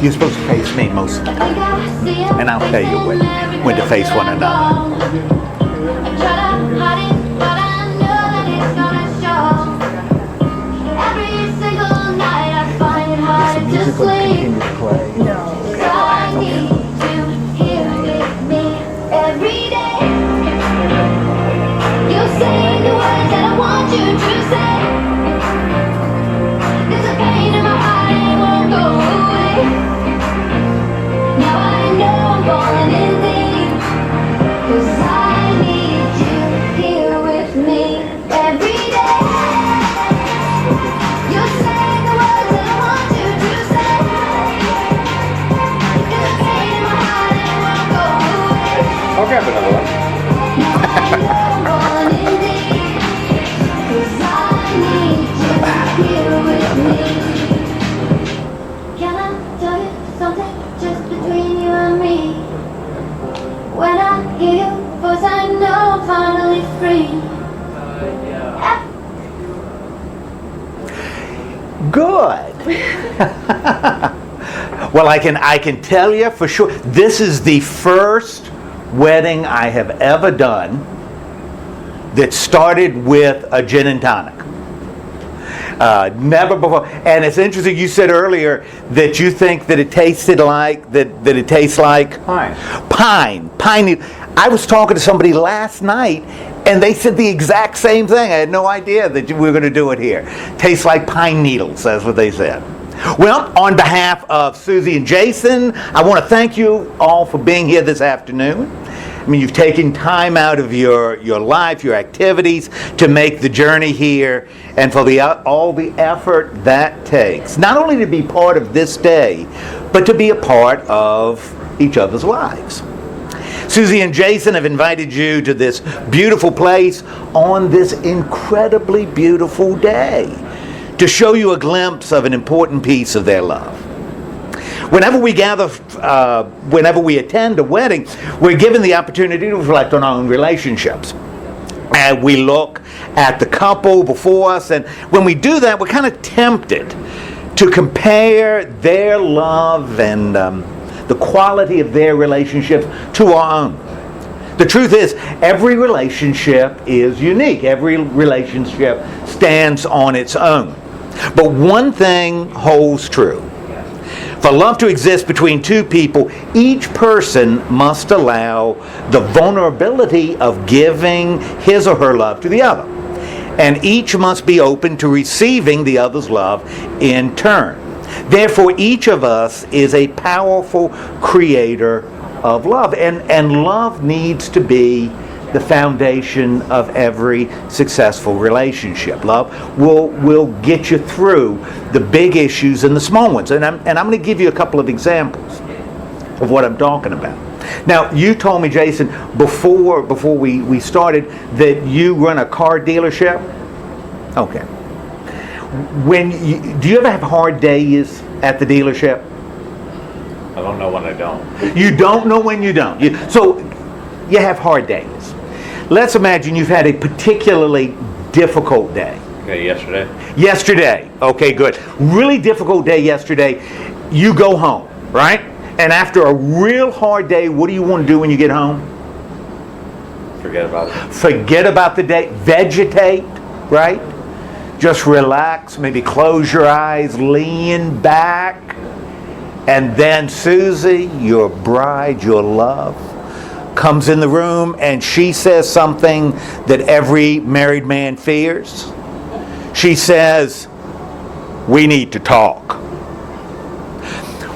You're supposed to face me most of the time. And I'll tell you when to face one another. Is the music going to continue to play? No. I need you here with me every day. You say the words that I want you to say. There's a pain in my heart and it won't go away. Now I know I'm falling in deep, 'cause I need you here with me every day. You say the words that I want you to say. There's a pain in my heart and it won't go away. I'll grab another one. Now I know I'm falling in deep, 'cause I need you here with me. Can I tell you something just between you and me? When I hear your voice, I know I'm finally free. Good. Well, I can tell you for sure, this is the first wedding I have ever done that started with a gin and tonic. Never before. And it's interesting, you said earlier that you think that it tasted like, that it tastes like Pine. Pine. I was talking to somebody last night and they said the exact same thing. I had no idea that we were going to do it here. Tastes like pine needles, that's what they said. Well, on behalf of Suzy and Jason, I want to thank you all for being here this afternoon. I mean, you've taken time out of your life, your activities, to make the journey here, and for all the effort that takes. Not only to be part of this day, but to be a part of each other's lives. Suzy and Jason have invited you to this beautiful place on this incredibly beautiful day to show you a glimpse of an important piece of their love. Whenever we gather, whenever we attend a wedding, we're given the opportunity to reflect on our own relationships. And we look at the couple before us, and when we do that, we're kind of tempted to compare their love and the quality of their relationships to our own. The truth is, every relationship is unique. Every relationship stands on its own. But one thing holds true. For love to exist between two people, each person must allow the vulnerability of giving his or her love to the other. And each must be open to receiving the other's love in turn. Therefore, each of us is a powerful creator of love. And love needs to be the foundation of every successful relationship. Love will get you through the big issues and the small ones. And I'm going to give you a couple of examples of what I'm talking about. Now, you told me, Jason, before we started, that you run a car dealership. Okay. Do you ever have hard days at the dealership? I don't know when I don't. You don't know when you don't. So you have hard days. Let's imagine you've had a particularly difficult day. Okay, yesterday. Yesterday. Okay, good. Really difficult day yesterday. You go home, right? And after a real hard day, what do you want to do when you get home? Forget about it. Forget about the day. Vegetate, right? Just relax. Maybe close your eyes. Lean back. And then Suzy, your bride, your love, comes in the room and she says something that every married man fears. She says, "We need to talk."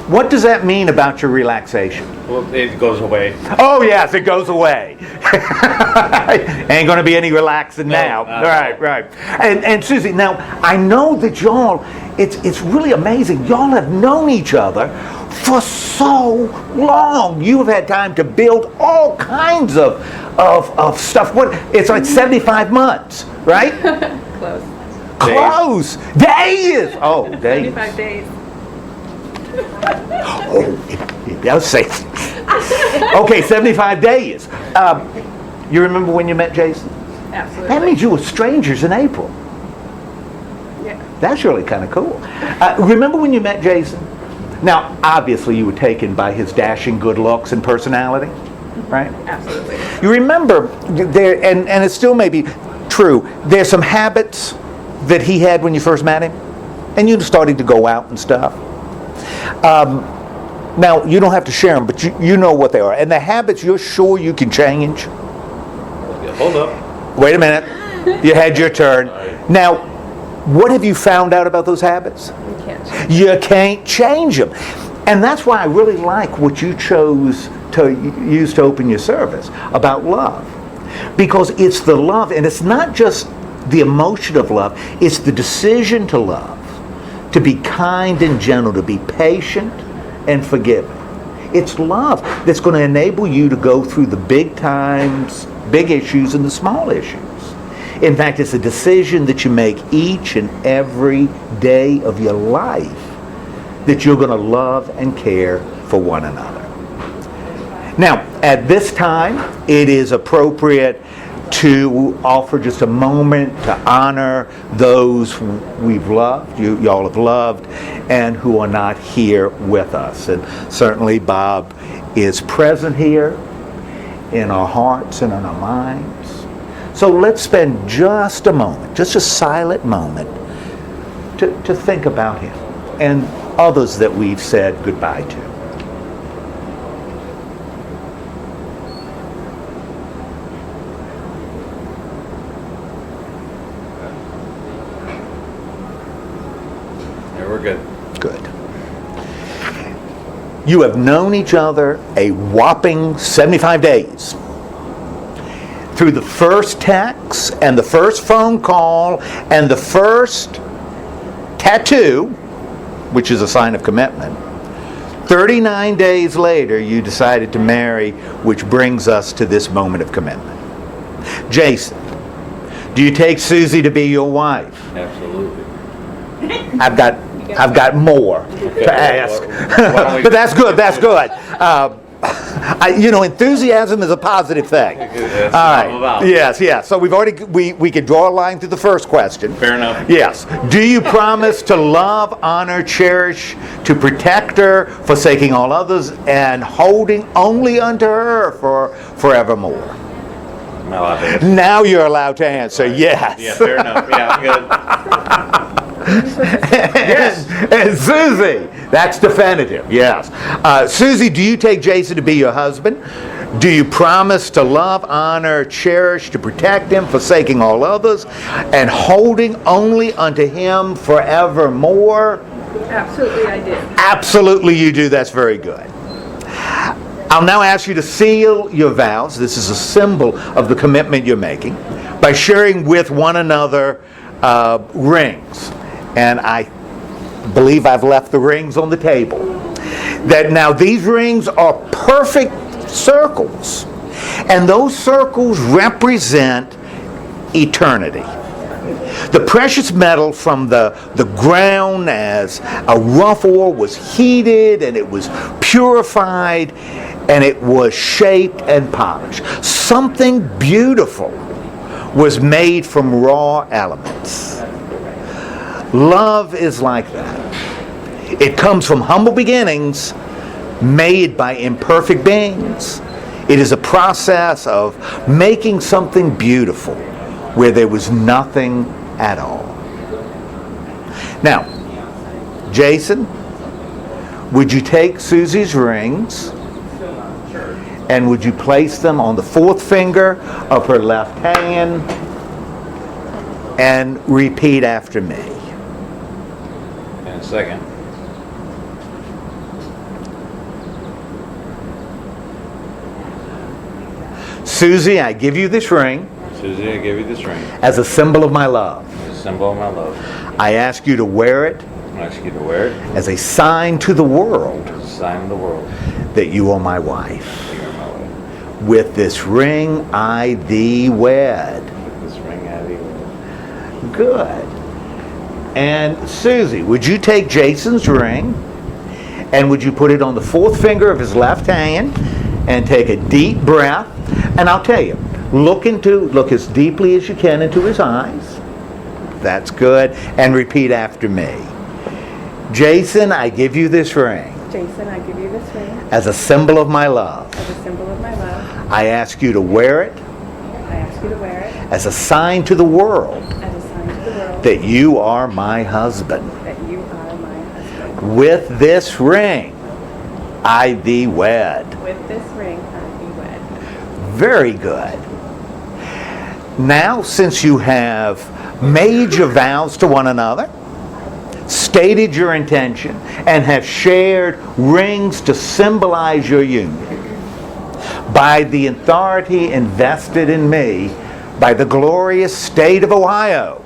What does that mean about your relaxation? Well, it goes away. Oh yes, it goes away. Ain't gonna be any relaxing now. Right. And Suzy, now I know that y'all, it's really amazing. Y'all have known each other for so long. You have had time to build all kinds of stuff. It's like 75 months, right? Close. Days. Oh, days. 75 days. Oh, that was safe. Okay, 75 days. You remember when you met Jason? Absolutely. That means you were strangers in April. Yeah. That's really kind of cool. Remember when you met Jason? Now, obviously, you were taken by his dashing good looks and personality, right? Absolutely. You remember, there, and it still may be true, there's some habits that he had when you first met him, and you started to go out and stuff. Now, you don't have to share them, but you know what they are. And the habits you're sure you can change. Yeah, hold up. Wait a minute. You had your turn. Now, what have you found out about those habits? You can't. You can't change them. And that's why I really like what you chose to use to open your service about love. Because it's the love, and it's not just the emotion of love, it's the decision to love, to be kind and gentle, to be patient and forgiving. It's love that's going to enable you to go through the big times, big issues, and the small issues. In fact, it's a decision that you make each and every day of your life that you're going to love and care for one another. Now, at this time, it is appropriate to offer just a moment to honor those we've loved, y'all have loved, and who are not here with us. And certainly Bob is present here in our hearts and in our minds. So let's spend just a moment, just a silent moment, to think about him and others that we've said goodbye to. Yeah, we're good. Good. You have known each other a whopping 75 days. Through the first text and the first phone call and the first tattoo, which is a sign of commitment, 39 days later you decided to marry, which brings us to this moment of commitment. Jason, do you take Suzy to be your wife? Absolutely. I've got more to ask, Why don't we- but that's good. That's good. Enthusiasm is a positive thing. That's All what I'm right. about. Yes. So we could draw a line through the first question. Fair enough. Yes. Do you promise to love, honor, cherish, to protect her, forsaking all others, and holding only unto her for forevermore? Am I allowed to answer? Now you're allowed to answer. Yes. Yeah, fair enough. Yeah, good. Yes. And Suzy, that's definitive, yes. Suzy, do you take Jason to be your husband? Do you promise to love, honor, cherish, to protect him, forsaking all others, and holding only unto him forevermore? Absolutely, I do. Absolutely you do. That's very good. I'll now ask you to seal your vows. This is a symbol of the commitment you're making by sharing with one another rings. And I believe I've left the rings on the table. That now these rings are perfect circles. And those circles represent eternity. The precious metal from the ground as a rough ore was heated and it was purified and it was shaped and polished. Something beautiful was made from raw elements. Love is like that. It comes from humble beginnings made by imperfect beings. It is a process of making something beautiful where there was nothing at all. Now, Jason, would you take Suzy's rings and would you place them on the fourth finger of her left hand and repeat after me? In a second. Suzy, I give you this ring Suzy, I give you this ring. as a symbol of my love. It's a symbol of my love. I ask you to wear it I ask you to wear it as a sign to the world as a sign of the world that you are my wife. that you're my wife. With this ring I thee wed. With this ring I thee wed. Good. And Suzy, would you take Jason's ring and would you put it on the fourth finger of his left hand and take a deep breath? And I'll tell you, look as deeply as you can into his eyes. That's good. And repeat after me. Jason, I give you this ring Jason, I give you this ring as a symbol of my love. as a symbol of my love. I ask you to wear it I ask you to wear it as a sign to the world as a sign to the world that you are my husband. that you are my husband. With this ring, I thee wed. With this ring, I be wed. Very good. Now, since you have made your vows to one another, stated your intention, and have shared rings to symbolize your union, by the authority invested in me by the glorious state of Ohio,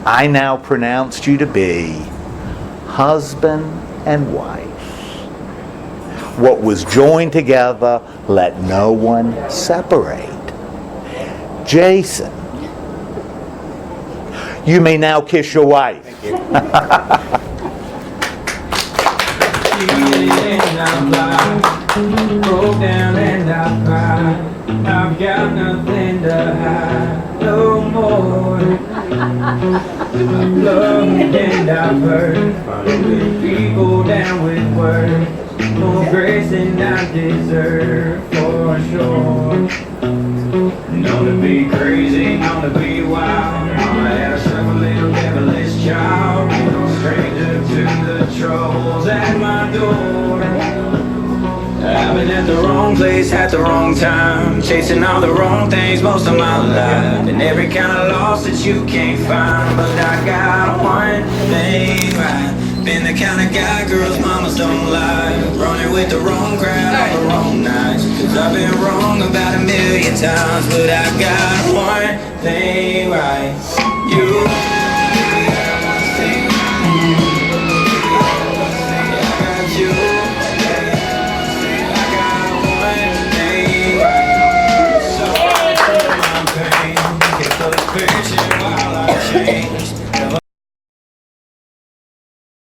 I now pronounce you to be husband and wife. What was joined together, let no one separate. Jason, you may now kiss your wife. Broke down and I cried. I've got nothing to hide no more. I've loved and I've hurt. With people down with words. More grace than I deserve for sure. Known to be crazy, known to be wild. Mama had a simple little devilish child. No stranger to the troubles at my door. I've been at the wrong place at the wrong time, chasing all the wrong things most of my life, and every kind of loss that you can't find. But I got one thing right. Been the kind of guy girls mamas don't like, running with the wrong crowd on the wrong nights. Cause I've been wrong about 1,000,000 times, but I got one thing right. You. While I change